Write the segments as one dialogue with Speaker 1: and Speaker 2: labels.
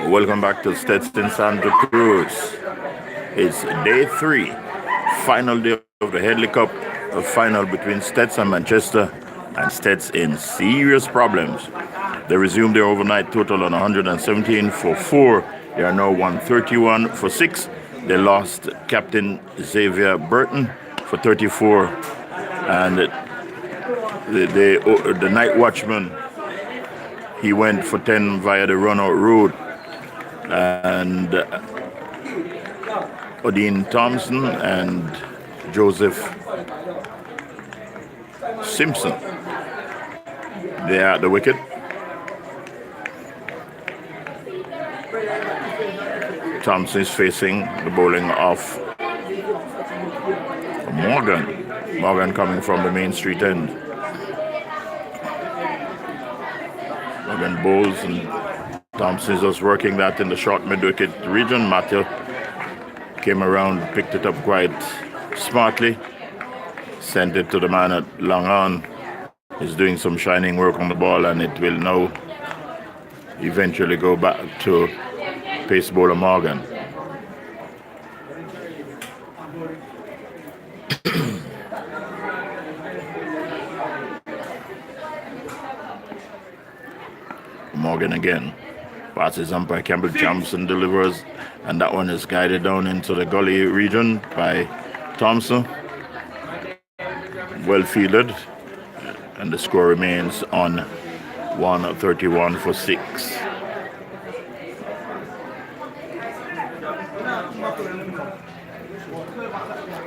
Speaker 1: Welcome back to Stetson Santa Cruz. It's day 3, final day of the Headley Cup final between Stetson and Manchester, and Stets in serious problems. They resumed their overnight total on 117 for 4. They are now 131 for 6. They lost Captain Xavier Burton for 34, and the night watchman, he went for 10 via the run-out route, and Odin Thompson and Joseph Simpson, they are at the wicket. Thompson is facing the bowling of Morgan. Morgan coming from the Main Street end. Morgan bowls, and Thompson is just working that in the short mid-wicket region. Matthew came around, picked it up quite smartly, sent it to the man at long on. He's doing some shining work on the ball, and it will now eventually go back to pace bowler Morgan. Morgan again. Passes umpire Campbell Johnson, delivers, and that one is guided down into the gully region by Thompson. Well fielded, and the score remains on 131 for 6.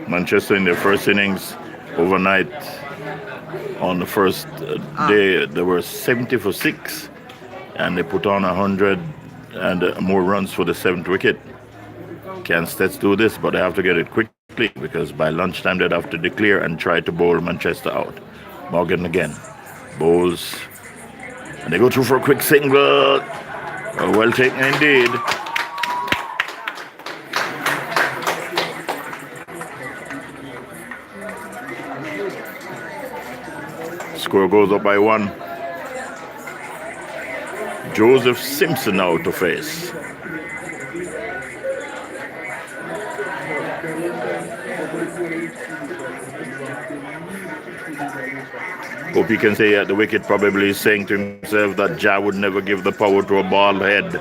Speaker 1: Manchester in their first innings overnight on the first day, they were 70 for 6, and they put on 100 and more runs for the 7th wicket. Can Stets do this? But they have to get it quickly, because by lunchtime they'd have to declare and try to bowl Manchester out. Morgan again bowls, and they go through for a quick single. Well taken indeed. Score goes up by 1. Joseph Simpson now to face. Hope he can say at the wicket, probably saying to himself that Ja would never give the power to a bald head.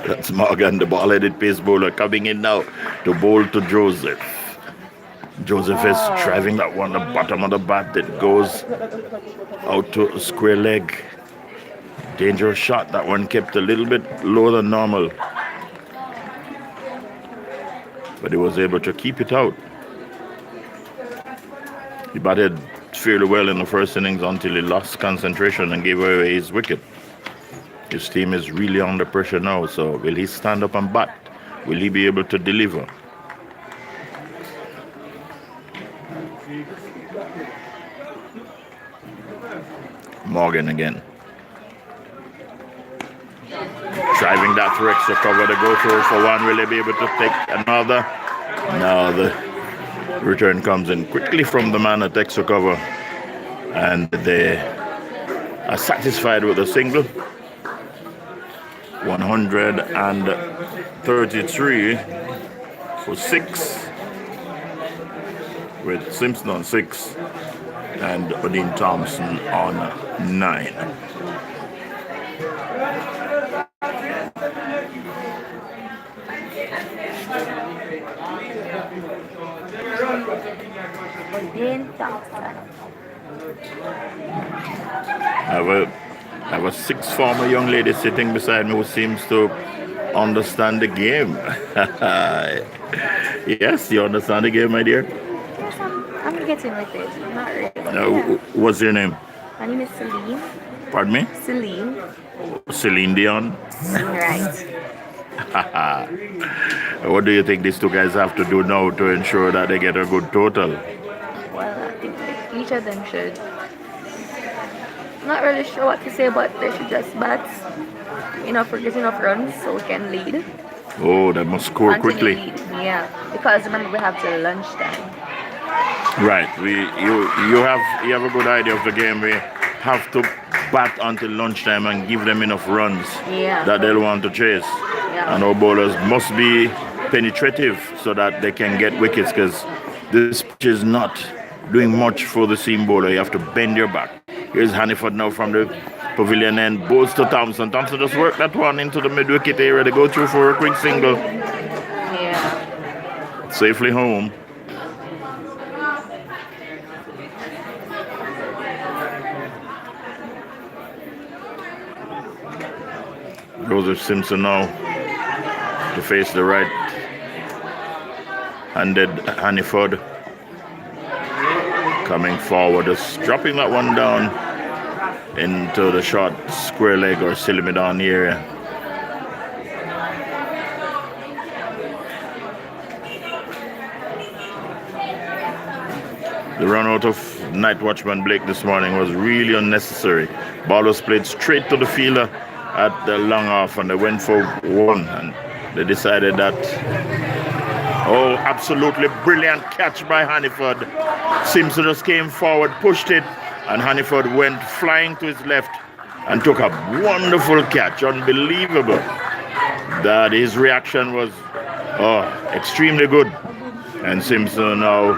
Speaker 1: That's Morgan, the ball-headed pace bowler, coming in now to bowl to Joseph. Joseph is driving that one, the bottom of the bat. It goes out to a square leg. Dangerous shot. That one kept a little bit lower than normal, but he was able to keep it out. He batted fairly well in the first innings until he lost concentration and gave away his wicket. His team is really under pressure now, so will he stand up and bat? Will he be able to deliver? Morgan again. Driving that for extra cover, to go through for 1. Will they be able to take another? No, the return comes in quickly from the man at extra cover, and they are satisfied with the single. 133 for 6, with Simpson on 6 and Odin Thompson on 9. I have a 6th former young lady sitting beside me who seems to understand the game. Yes, you understand the game, my dear?
Speaker 2: Yes, I'm getting with it. Not really.
Speaker 1: What's your name?
Speaker 2: My name is Celine.
Speaker 1: Pardon me?
Speaker 2: Celine.
Speaker 1: Celine Dion?
Speaker 2: Right.
Speaker 1: What do you think these two guys have to do now to ensure that they get a good total?
Speaker 2: Well, I think each of them should. Not really sure what to say, but they should just bat enough runs so we can lead.
Speaker 1: Oh, they must score
Speaker 2: Continue
Speaker 1: quickly.
Speaker 2: lead. Yeah, because remember we have till lunchtime.
Speaker 1: Right. You have a good idea of the game. We have to bat until lunchtime and give them enough runs
Speaker 2: Yeah.
Speaker 1: that they'll want to chase.
Speaker 2: Yeah.
Speaker 1: And our bowlers must be penetrative so that they can get wickets because this pitch is not doing much for the seam bowler. You have to bend your back. Here's Hanniford now from the pavilion and bowls to Thompson. Thompson just worked that one into the mid wicket area. They go through for a quick single.
Speaker 2: Yeah.
Speaker 1: Safely home. Joseph Simpson now to face the right-handed Hanniford. Coming forward, just dropping that one down into the short square leg or Silimidan area. The run out of night watchman Blake this morning was really unnecessary. Ball was played straight to the fielder at the long off and they went for one and they decided that. Oh, absolutely brilliant catch by Hanniford. Simpson just came forward, pushed it, and Hanniford went flying to his left and took a wonderful catch. Unbelievable. That his reaction was extremely good. And Simpson now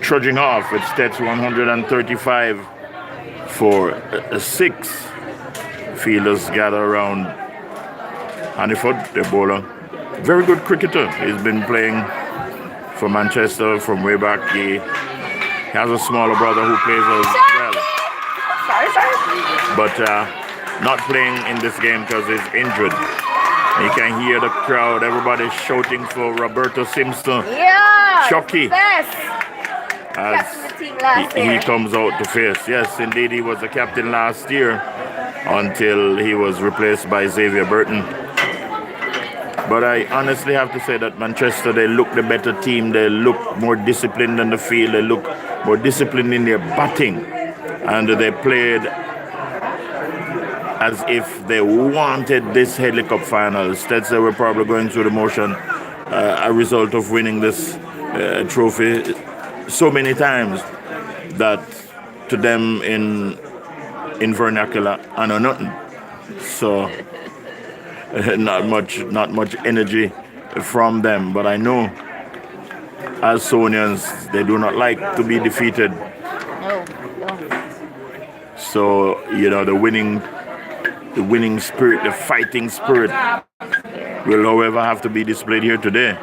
Speaker 1: trudging off with Stetson 135 for 6. Fielders gather around Hanniford, the bowler. Very good cricketer. He's been playing for Manchester from way back. He has a smaller brother who plays as well. But not playing in this game because he's injured. You can hear the crowd, everybody shouting for Roberto Simpson.
Speaker 2: Yeah.
Speaker 1: Chucky.
Speaker 2: Yes.
Speaker 1: As
Speaker 2: Captain the team last
Speaker 1: he
Speaker 2: year.
Speaker 1: comes out to face. Yes, indeed, he was the captain last year until he was replaced by Xavier Burton. But I honestly have to say that Manchester, they look the better team. They look more disciplined in the field. They look more disciplined in their batting. And they played as if they wanted this Headley Cup Final. Stetson were probably going through the motion, a result of winning this trophy so many times that to them in vernacular, I know nothing. So not much energy from them. But I know as Sonians, they do not like to be defeated.
Speaker 2: No.
Speaker 1: So the winning spirit, the fighting spirit, will, however, have to be displayed here today.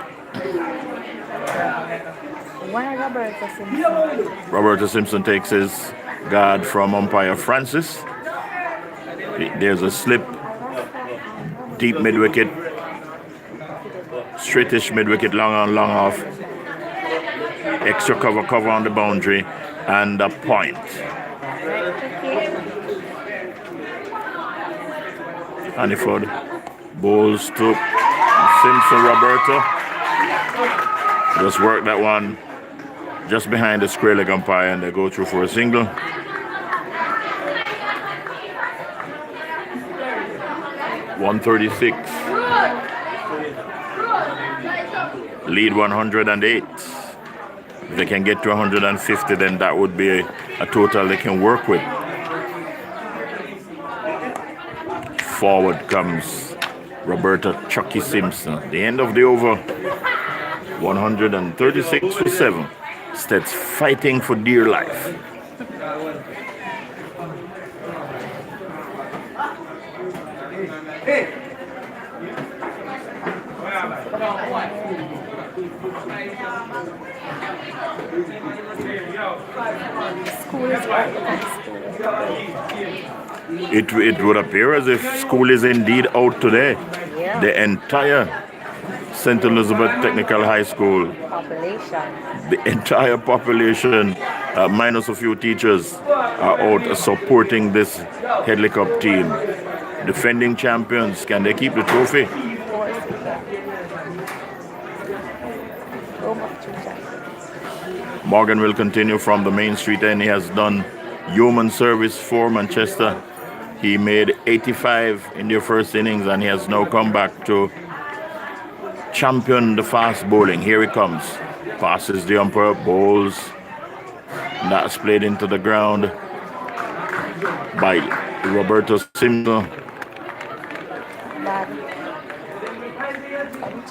Speaker 2: Why Roberto Simpson?
Speaker 1: Roberto Simpson takes his guard from umpire Francis. There's a slip, deep mid-wicket, straightish mid-wicket, long on, long off. Extra cover on the boundary, and a point. Hanniford bowls to Simpson. Roberto just work that one just behind the square leg umpire, and they go through for a single. .136. Lead 108. If they can get to 150, then that would be a total they can work with. Forward comes Roberto Chucky Simpson. The end of the over. 136 for 7. Stet's fighting for dear life.
Speaker 2: School is
Speaker 1: It would appear as if school is indeed out today.
Speaker 2: Yeah.
Speaker 1: The entire St. Elizabeth Technical High School,
Speaker 2: population.
Speaker 1: the entire population, minus a few teachers, are out supporting this Headley Cup team. Defending champions, can they keep the trophy? Morgan will continue from the main street end. He has done human service for Manchester. He made 85 in their first innings, and he has now come back to champion the fast bowling. Here he comes. Passes the umpire, bowls. That's played into the ground by Roberto Simpson.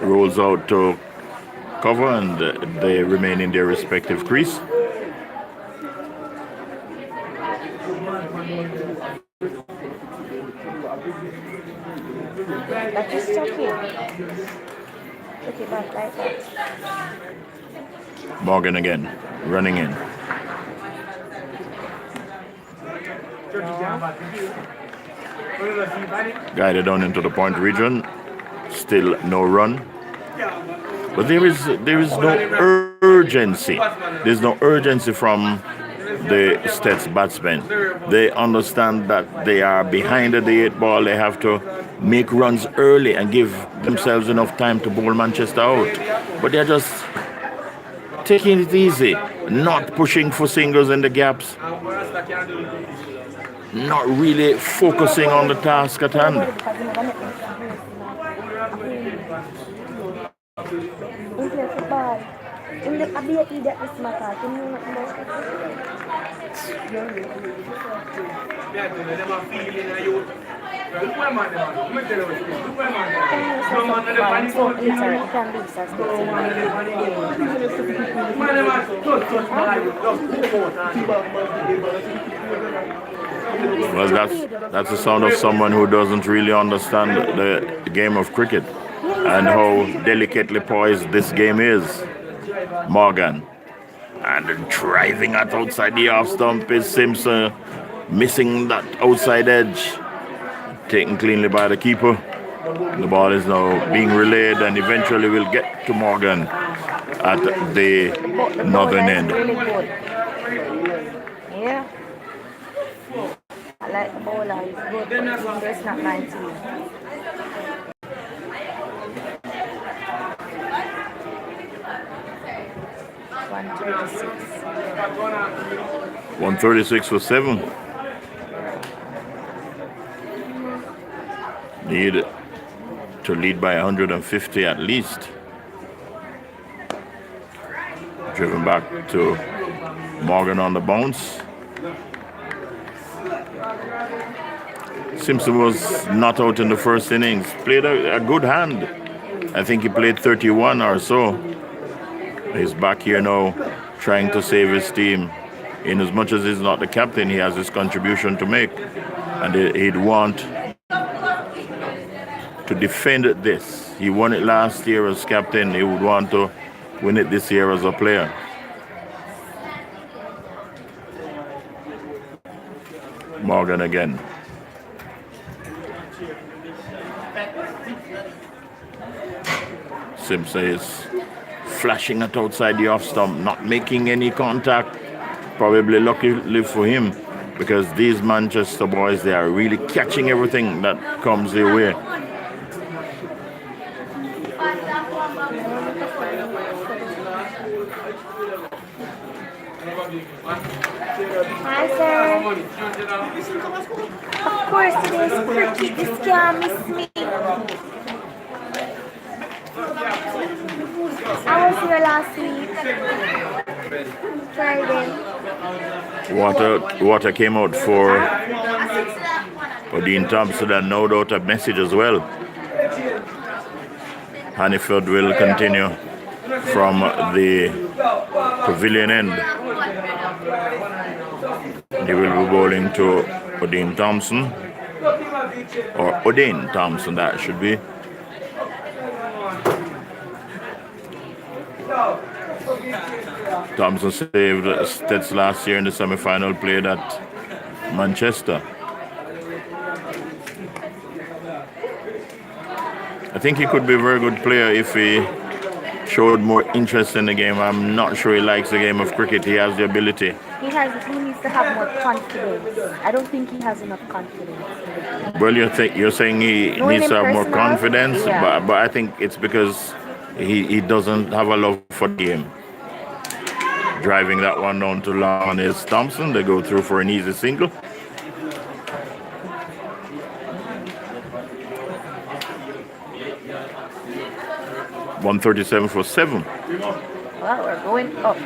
Speaker 1: Rolls out to cover, and they remain in their respective crease.
Speaker 2: That is okay. Okay, back like that.
Speaker 1: Morgan again, running in. Guided down into the point region. Still no run. But there is no urgency. There's no urgency from the Stetson batsmen. They understand that they are behind the 8 ball. They have to make runs early and give themselves enough time to bowl Manchester out. But they're just taking it easy, not pushing for singles in the gaps, not really focusing on the task at hand. Well, that's the sound of someone who doesn't really understand the game of cricket and how delicately poised this game is. Morgan. And driving at outside the off stump is Simpson, missing that outside edge. Taken cleanly by the keeper. The ball is now being relayed and eventually will get to Morgan at the northern end.
Speaker 2: Really good. Yeah. I like the bowler. He's good. But it's not 19.
Speaker 1: 136 for 7. Need to lead by 150 at least. Driven back to Morgan on the bounce. Simpson was not out in the first innings. Played a good hand. I think he played 31 or so. He's back here now trying to save his team. In as much as he's not the captain, he has his contribution to make. And he'd want to defend this. He won it last year as captain. He would want to win it this year as a player. Morgan again. Simpson is flashing it outside the off stump, not making any contact. Probably luckily for him, because these Manchester boys, they are really catching everything that comes their way.
Speaker 2: Hi, sir. Of course it is cricket. This can't miss me. I was here last week. Friday.
Speaker 1: Water came out for Dean Thompson, and no doubt a message as well. Hanniford will continue from the pavilion end. He will be bowling to Odin Thompson, or Odin Thompson, that should be. Thompson saved Stetson last year in the semi-final, played at Manchester. I think he could be a very good player if he showed more interest in the game. I'm not sure he likes the game of cricket. He has the ability.
Speaker 2: He needs to have more confidence. I don't think he has enough confidence.
Speaker 1: Well, you're saying he needs to have more confidence,
Speaker 2: yeah.
Speaker 1: but I think it's because he doesn't have a love for the game. Driving that one down to long is Thompson. They go through for an easy single. 137 for 7.
Speaker 2: Well, we're going up.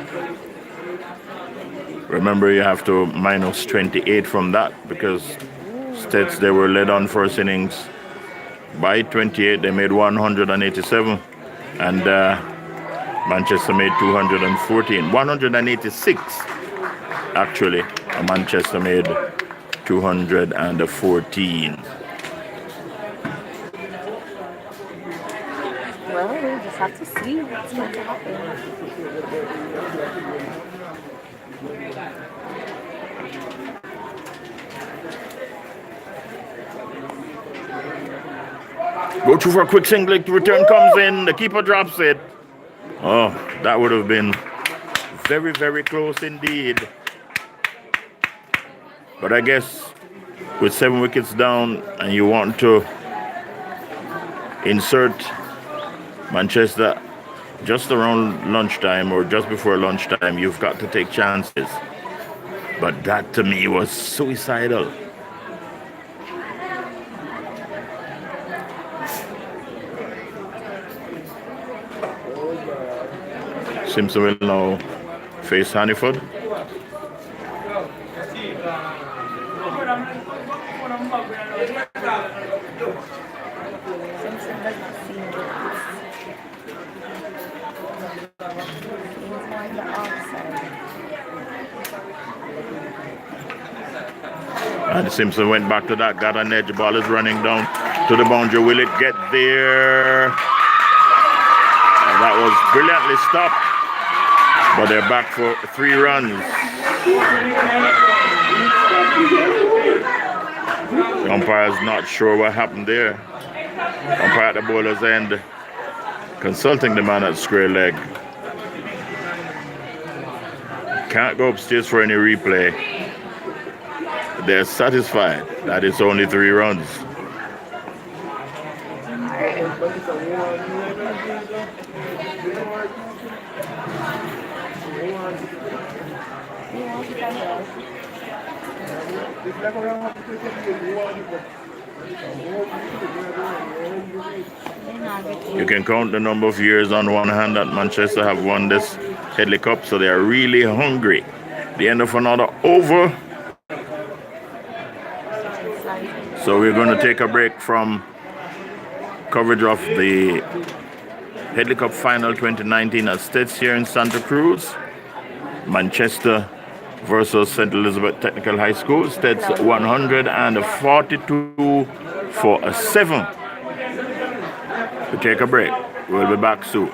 Speaker 1: Remember, you have to minus 28 from that because Stetson, they were led on first innings by 28. They made 187, and Manchester made 214. 186, actually. Manchester made 214.
Speaker 2: Well, we just have to see what's going to happen.
Speaker 1: Go through for a quick single. Return comes in. The keeper drops it. Oh, that would have been very, very close indeed. But I guess with 7 wickets down and you want to insert Manchester just around lunchtime or just before lunchtime, you've got to take chances. But that to me was suicidal. Simpson will now face Hanniford.
Speaker 2: Simpson does not seem good. He's more in the offside.
Speaker 1: And Simpson went back to that, got an edge. Ball is running down to the boundary. Will it get there? And that was brilliantly stopped. But they're back for 3 runs. The umpire's not sure what happened there. Umpire at the bowler's end, consulting the man at square leg. Can't go upstairs for any replay. They're satisfied that it's only 3 runs. You can count the number of years on one hand that Manchester have won this Headley Cup, so they are really hungry. The end of another over. So we're going to take a break from coverage of the Headley Cup Final 2019 at Stetson here in Santa Cruz. Manchester versus St. Elizabeth Technical High School. Stetson 142 for a 7. We take a break. We'll be back soon.